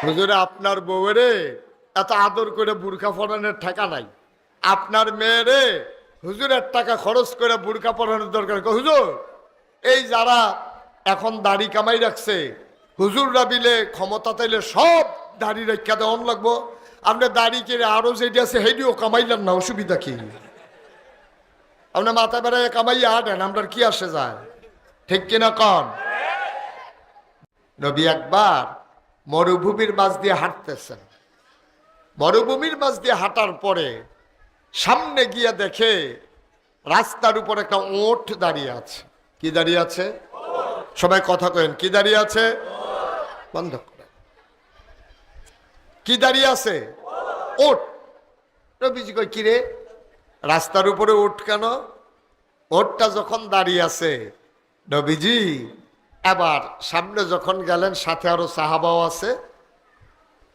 হুজুরে আপনার বউরে এত আদর করে বুরকা পরানোর ঠেকা নাই, আপনার মেয়েরে হুজুরের টাকা খরচ করে বুরকা পরানোর দরকার। হুজুর এই যারা এখন দাড়ি কামাই রাখছে, হুজুররা বিলে ক্ষমতা তাইলে সব দাড়ি রেখা দেওয়ান লাগবো। আপনি দাড়ি কেড়ে আরো যেটি আছে সেইটিও কামাইলেন না, অসুবিধা কি? আপনার মাথা বেড়ায় কামাইয়া হাঁটেন, আপনার কি আসে যায়? ঠিক কিনা কন? নবী একবার মরুভূমির মাঝ দিয়ে হাঁটতেছেন। মরুভূমির মাঝ দিয়ে হাঁটার পরে সামনে গিয়ে দেখে রাস্তার উপর একটা ওট দাঁড়িয়ে আছে। কি দাঁড়িয়ে আছে? সবাই কথা কয়েন, কি দাঁড়িয়ে আছে? বন্ধ করে। কি দাঁড়িয়ে আছে? ওট। নবীজি কয়, কিরে রাস্তার উপরে ওট কেন? ওটটা যখন দাঁড়িয়ে আছে, নবীজি এবার সামনে যখন গেলেন, সাথে আরো সাহাবাও আছে,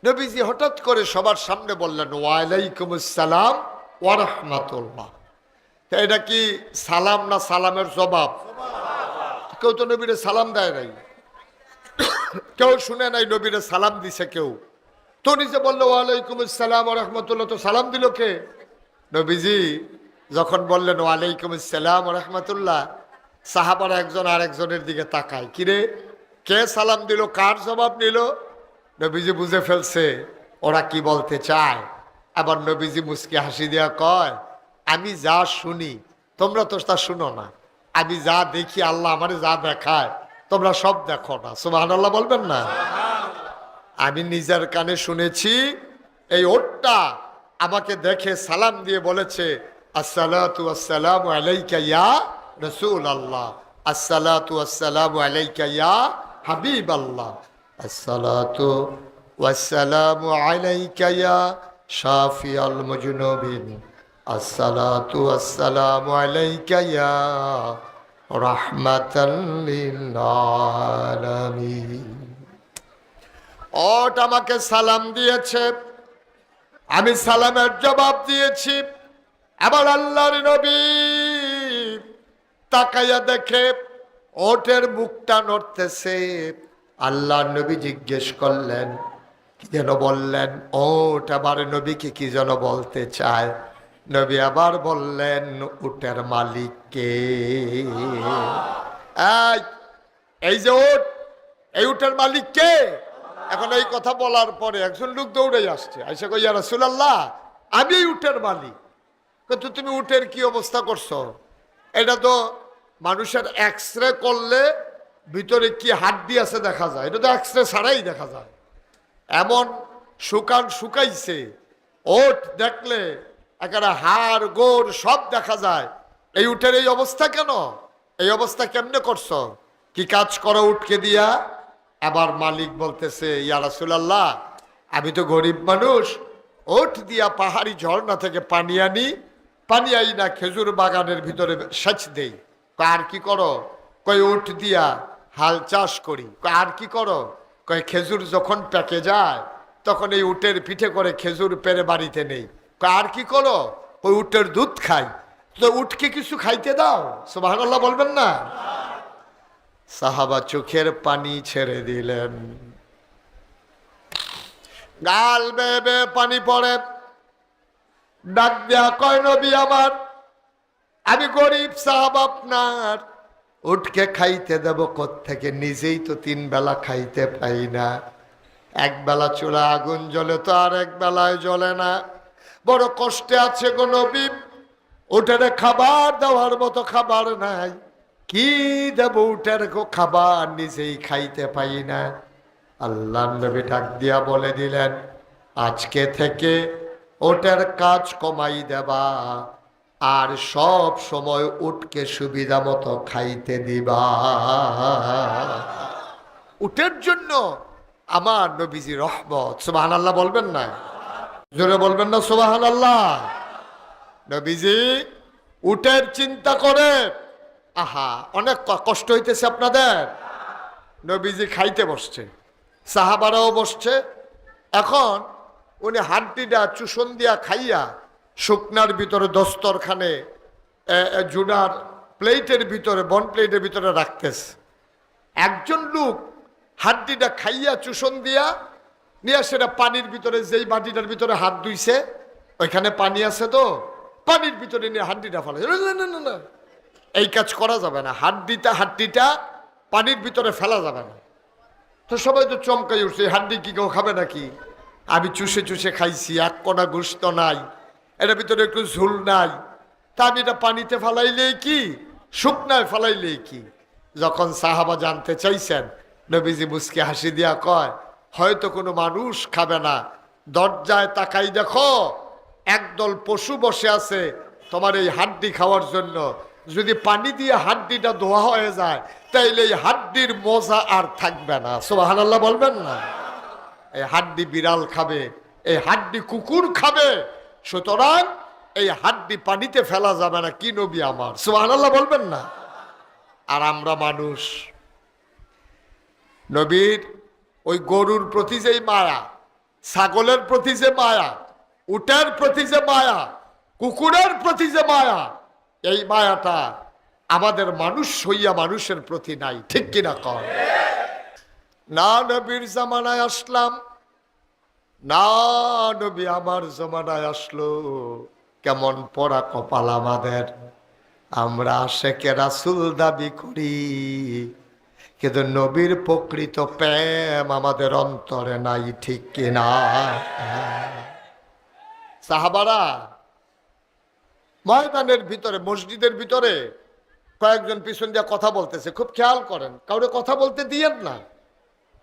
নবীজি হঠাৎ করে সবার সামনে বললেন, ওয়ালাইকুম আসসালাম ওয়া রাহমাতুল্লাহ। এটা কি সালাম না সালামের জবাব? কেউ তো নবীরে সালাম দেয় নাই, কেউ শুনে নাই নবীরে সালাম দিছে কেউ। তো নিজে বললো ওয়ালাইকুম আসসালাম ওয়া রাহমাতুল্লাহ, তো সালাম দিল কে? নবীজি যখন বললেন ওয়ালাইকুম আসসালাম ওয়া রাহমাতুল্লাহ, সাহাবারা একজন আরেকজনের দিকে তাকায়, কিরে কে সালাম দিল, কার জবাব নিল? নবীজি বুঝে ফেলছে ওরা কি বলতে চায়। আবার নবীজি মুস্কি হাসি দেওয়া কয়, আমি যা শুনি তোমরা তো তা শুনো না, আমি যা দেখি আল্লাহ আমারে যা দেখায় তোমরা সব দেখো না। সুবহানাল্লাহ বলবেন না? আমি নিজের কানে শুনেছি, এই ওটটা আমাকে দেখে সালাম দিয়ে বলেছে, আসসালাতু আসসালামু আলাইকা ইয়া রাসূলুল্লাহ, আসসালাতু আসসালামু আলাইকা ইয়া হাবিবাল্লাহ, আসসালাতু ওয়াসসালামু আলাইকা ইয়া শাফিয়াল মুজনুবিন, আসসালাতু আসসালামু আলাইকা ইয়া রাহমাতাল লিল আলামিন। ওট আমাকে সালাম দিয়েছে, আমি সালামের জবাব দিয়েছি। আবার আল্লাহর নবী তাকাইয়া দেখে ওটের মুখটা নড়তেছে। আল্লাহর নবী জিজ্ঞেস করলেন, কি যেন বললেন? ওট আবার নবীকে কি যেন বলতে চায়। নবী আবার বললেন, উটের মালিককে। এই যে ওট, এই উটের মালিক কে? এখন এই কথা বলার পরে একজন লোক দৌড়ে আসছে, আইসা কই, ইয়া রাসূলুল্লাহ আমি উটের মালিক। কিন্তু তুমি উটের কি অবস্থা করছো? এটা তো মানুষের এক্সরে করলে ভিতরে কি হাড্ডি আছে দেখা যায়, এটা তো এক্সরে ছাড়াই দেখা যায়। এমন শুকাইছে, ওট দেখলে একেবারে হাড় গোড় সব দেখা যায়। এই উটের এই অবস্থা কেন? এই অবস্থা কেমনে করছো? কি কাজ করো উটকে দিয়া? আবার মালিক বলতেছে, ইয়া রাসূলুল্লাহ আমি তো গরিব মানুষ, ওট দিয়া পাহাড়ি ঝর্ণা থেকে পানি আনি, পানি আই না খেজুর বাগানের ভিতরে সেচ দেই। আর কি করো? কয় উট দিয়া হাল চাষ করি। আর কি করো? কয় খেজুর যখন পেকে যায় তখন এই উটের পিঠে করে খেজুর পেরে বাড়িতে নেই। আর কি করো? ওই উটের দুধ খাই। তো উটকে কিছু খাইতে দাও। সুবহানাল্লাহ বলবেন না? সাহাবা চোখের পানি ছেড়ে দিলেন, গাল বেয়ে বেয়ে পানি পড়ে। ডাক দেয়া কয়, নবী আমার, আমি গরিব সাহাবা, আপনার উটকে খাইতে দেব কোত্থেকে? নিজেই তো 3 বেলা খাইতে পাই না। এক বেলা চুলা আগুন জ্বলে তো আর এক বেলায় জ্বলে না। বড় কষ্টে আছে গো নবী, উটের খাবার দেওয়ার মতো খাবার নাই। কি দেব উটের খাবার? নিজেই খাইতে পাই না। আল্লাহ নবী ডাক দিয়া বলে দিলেন, আজকে থেকে ওটের কাজ কমাই দেবা, আর সব সময় উটকে সুবিধা মতো খাইতে দিবা। উটের জন্য আমার নবীজি রহমত। সুবহানাল্লাহ বলবেন না? জোরে বলবেন না সুবহানাল্লাহ? নবীজি উটের চিন্তা করে, আহা অনেক কষ্ট হইতেছে আপনাদের। নবীজি খাইতে বসছে, সাহাবারাও বসছে। এখন উনি হাড্ডিটা চুষণ দিয়া খাইয়া শুকনার ভিতরে দস্তরখানে জুনার প্লেটের ভিতরে, বন প্লেটের ভিতরে রাখতেছে। একজন লোক হাড্ডিটা খাইয়া চুষণ দিয়া নিয়ে সেটা পানির ভিতরে, যেই বাটিটার ভিতরে হাত ধুইছে ওইখানে পানি আছে, তো পানির ভিতরে নিয়ে হাড্ডিটা ফেলে। না না না, এই কাজ করা যাবে না, হাড্ডিটা পানির ভিতরে ফেলা যাবে না। তো সবাই তো চমকাই উঠছে, হাড্ডি কি কেউ খাবে নাকি? আমি চুষে চুষে খাইছি, এক কণা গোস্ত নাই, এটার ভিতরে একটু ঝুল নাই, তা আমি এটা পানিতে ফেলাইলেই কি, শুকনায় ফেলাইলেই কি? যখন সাহাবা জানতে চাইছেন, নবীজি মুস্কি হাসি দিয়া কয়, হয়তো কোনো মানুষ খাবে না, দরজায় তাকাই দেখো একদল পশু বসে আছে তোমার এই হাড্ডি খাওয়ার জন্য। যদি পানি দিয়ে হাড্ডিটা ধোয়া হয়ে যায় তাইলে এই হাড্ডির মজা আর থাকবে না। সুবহানাল্লাহ বলবেন না? এই হাড্ডি বিড়াল খাবে, এই হাড্ডি কুকুর খাবে, সুতরাং এই হাড্ডি পানিতে ফেলা যাবে না। কি নবী আমার, সুবহানাল্লাহ বলবেন না? আর আমরা মানুষ, নবীর ওই গরুর প্রতি যে মায়া, ছাগলের প্রতি যে মায়া, উটের প্রতি যে মায়া, কুকুরের প্রতি যে মায়া, এই মায়াটা আমাদের মানুষ হইয়া মানুষের প্রতি নাই। ঠিক কিনা কর? না নবীর জামানায় আসলাম, না নবী আমার জামানায় আসলো, কেমন পড়া কপাল আমাদের। আমরা আশেকে রাসূল দাবি করি, কিন্তু নবীর প্রকৃত প্রেম আমাদের অন্তরে নাই। ঠিক কিনা? সাহাবারা ময়দানের ভিতরে, মসজিদের ভিতরে কয়েকজন পিছন দিয়ে কথা বলতেছে, খুব খেয়াল করেন, কাউরে কথা বলতে দিয়েন না।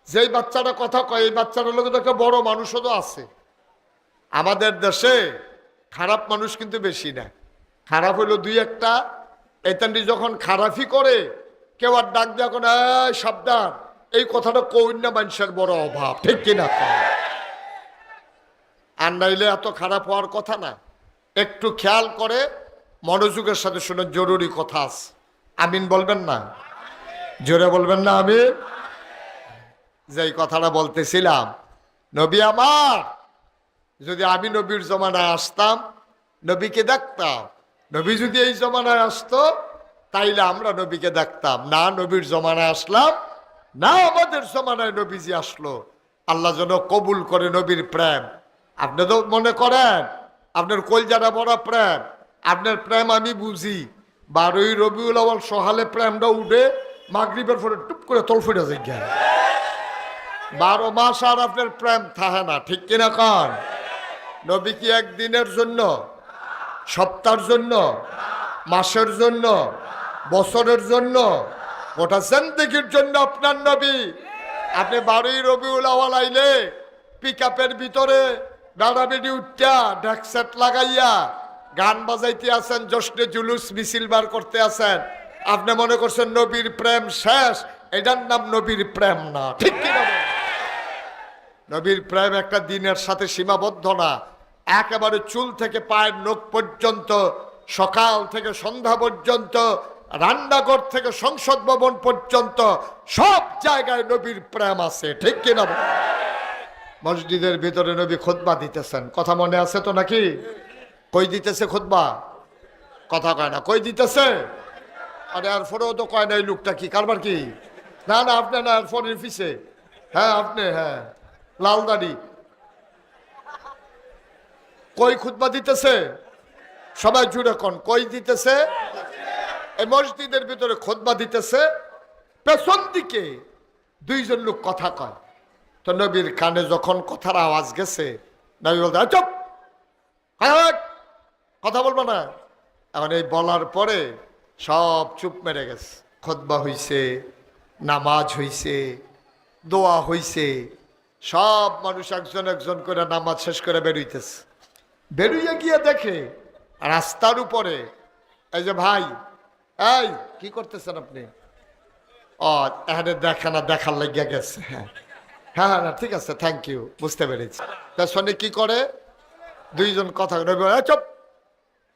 যেই বাচ্চাটা কথা কয় এই বাচ্চাটার লোক একটা বড় মানুষও তো আছে। আমাদের দেশে খারাপ মানুষ কিন্তু বেশি না, খারাপ হইলো দুই একটা। এতান্ডি যখন খারাপই করে কেউ আর ডাক দেওয়া কোনো সাবধান, এই কথাটা কইনা মানুষের বড় অভাব। ঠিক কিনা? আর নাইলে এত খারাপ হওয়ার কথা না। একটু খেয়াল করে মনোযোগের সাথে শুনে, জরুরি কথা আছে। আমিন বলবেন না? জোরে বলবেন না আমিন? যেই কথাটা বলতেছিলাম, নবী আমার, যদি আমি নবীর জমানায় আসতাম, নবীকে দেখতাম। নবী যদি এই জমানায় আসতো তাইলে আমরা নবীকে দেখতাম। না নবীর জমানায় আসলাম, না আমাদের জমানায় নবীজি আসলো। আল্লাহ যেন কবুল করে নবীর প্রেম। আপনি তো মনে করেন আপনার কলজাটা বড় প্রেম, আপনার প্রেম আমি বুঝি। 12ই রবিউল আউয়াল সকালে প্রেমটা উঠে, মাগরিবের পরে টুপ করে তলফুটে যায়। 12 মাস আর আপনার প্রেম থাকে না। ঠিক কিনা কান? নবী কি একদিনের জন্য, সপ্তাহের জন্য, মাসের জন্য, বছরের জন্য, গোটা জিন্দেগীর জন্য আপনার নবী। আপনি 12ই রবিউল আউয়াল আইলে পিকআপের ভিতরে ডাড়াবেড়ি উঠা ডেকসেট লাগাইয়া গান বাজাইতে আছেন, জশ্নে জুলুস মিছিল বার করতে আছেন। আপনি মনে করছেন নবীর প্রেম শেষ, এটার নাম নবীর প্রেম না। ঠিক কিনা? নবীর প্রেম একটা দিনের সাথে সীমাবদ্ধ না, একেবারে চুল থেকে পায়ের নখ পর্যন্ত, সকাল থেকে সন্ধ্যা পর্যন্ত, রান্নাঘর থেকে সংসদ ভবন পর্যন্ত সব জায়গায় নবীর প্রেম আছে। ঠিক কিনা? মসজিদের ভিতরে নবী খুতবা দিতেছেন, কথা মনে আছে তো নাকি? কই দিতেছে খুতবা? কথা কয় না, কই দিতেছে? আরে আর ফোরেও তো কয় না এই লোকটা কি কারবার কি? না না আপনি না, ফোনের পিছে। হ্যাঁ আপনি, হ্যাঁ লাল দাড়ি। কই খুতবা দিতেছে? সবাই জুড়ে কোন কই দিতেছে? এই মসজিদের ভিতরে খুতবা দিতেছে, পেছন দিকে দুইজন লোক কথা কয়। তো নবীর কানে যখন কথার আওয়াজ গেছে, নবী বলতে চুপ, কথা বলবো না। এখন এই বলার পরে সব চুপ মেরে গেছে। খুতবা হইছে, নামাজ হইছে, দোয়া হইছে, সব মানুষ একজন একজন করে নামাজ শেষ করে বেরোইতেছে। বেরোইয়া গিয়ে দেখে রাস্তার উপরে এই যে ভাই, এই কি করতেছেন আপনি? ও এখানে দেখা না, দেখার লাগিয়া গেছে। হ্যাঁ হ্যাঁ হ্যাঁ ঠিক আছে, থ্যাংক ইউ, বুঝতে পেরেছি। পেছনে কি করে দুইজন কথা, চুপ,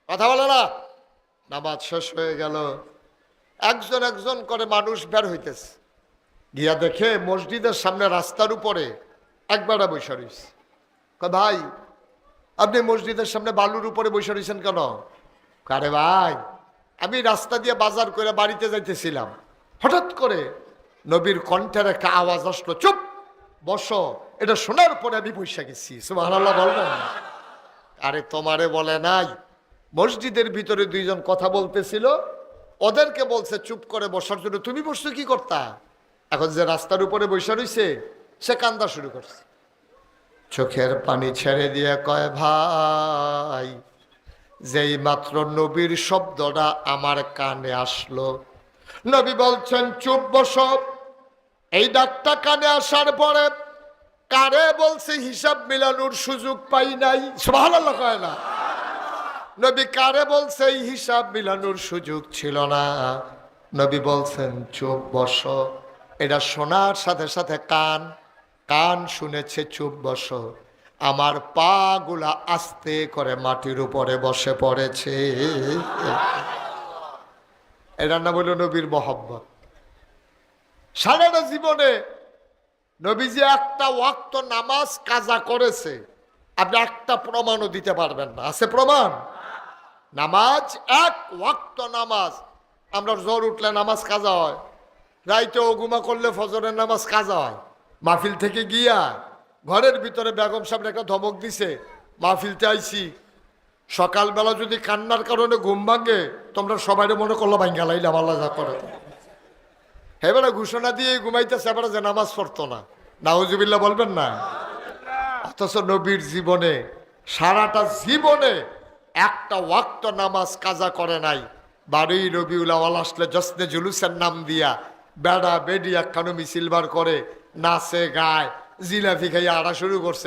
কথা বলে না। নামাজ শেষ হয়ে গেল, একজন একজন করে মানুষ বের হইতেছে। গিয়া দেখে মসজিদের সামনে রাস্তার উপরে একবার বসে রয়েছে। ভাই আপনি মসজিদের সামনে বালুর উপরে বসে রয়েছেন কেন? আরে ভাই আমি রাস্তা দিয়ে বাজার করে বাড়িতে যাইতেছিলাম, হঠাৎ করে নবীর কণ্ঠের একটা আওয়াজ আসলো, চুপ বসো, এটা শোনার পরে আমি বৈশা গেছি। সুবহানাল্লাহ বলবেন? আরে তোমারে বলে নাই, মসজিদের ভিতরে দুইজন কথা বলতেছিল, ওদেরকে বলছে চুপ করে বসার জন্য, তুমি বসছো কি করতা? এখন যে রাস্তার উপরে বসে রইছে সে কান্দা শুরু করছে, চোখের পানি ছেড়ে দিয়ে কয়, ভাই যেই মাত্র নবীর শব্দটা আমার কানে আসলো, নবী বলছেন চুপ বসো। এই ডাকটা কানে আসার পরে কারে বলছে হিসাব মিলানোর সুযোগ পাই নাই। সুবহানাল্লাহ কয় না? নবী কারে বলছে এই হিসাব মিলানোর সুযোগ ছিল না, নবী বলছেন চুপ বসো। এটা শোনার সাথে সাথে কান শুনেছে চুপ বসো, আমার পা গুলা আস্তে করে মাটির উপরে বসে পড়েছে। এটার নাম হলো নবীর মহব্বত। সারাটা জীবনে নবীজি একটা ওয়াক্ত নামাজ কাজা করেছে, আপনি একটা প্রমাণও দিতে পারবেন না। আছে প্রমাণ? নামাজ, এক ওয়াক্ত নামাজ। আমরা জ্বর উঠলে নামাজ কাজা হয়, রাইতে ঘুমা করলে ফজরের নামাজ কাজা হয়। মাহফিল থেকে গিয়া ঘরের ভিতরে বেগম সাহেব একটা ধমক দিছে, মাহফিলতে আইছি, সকালবেলা যদি কান্নার কারণে ঘুম ভাঙে তোমরা সবাই মনে করলো ভাঙ্গা লাইলাম, আল্লাহ যা করে। এবারে ঘোষণা দিয়ে ঘুমাইতেছে, এবারে যে নামাজ পড়তো না। নাউজুবিল্লাহ বলবেন না? অথচ নবীর জীবনে, সারাটা জীবনে একটা ওয়াক্ত নামাজ কাজা করে নাই। 12ই রবিউল আউয়াল আসলে জশ্নে জুলুসের নাম দিয়া বেড়া বেডি একখানো মিছিল বার করে, নাচে গায়, জিলাপি খাইয়া আড়া শুরু করছে।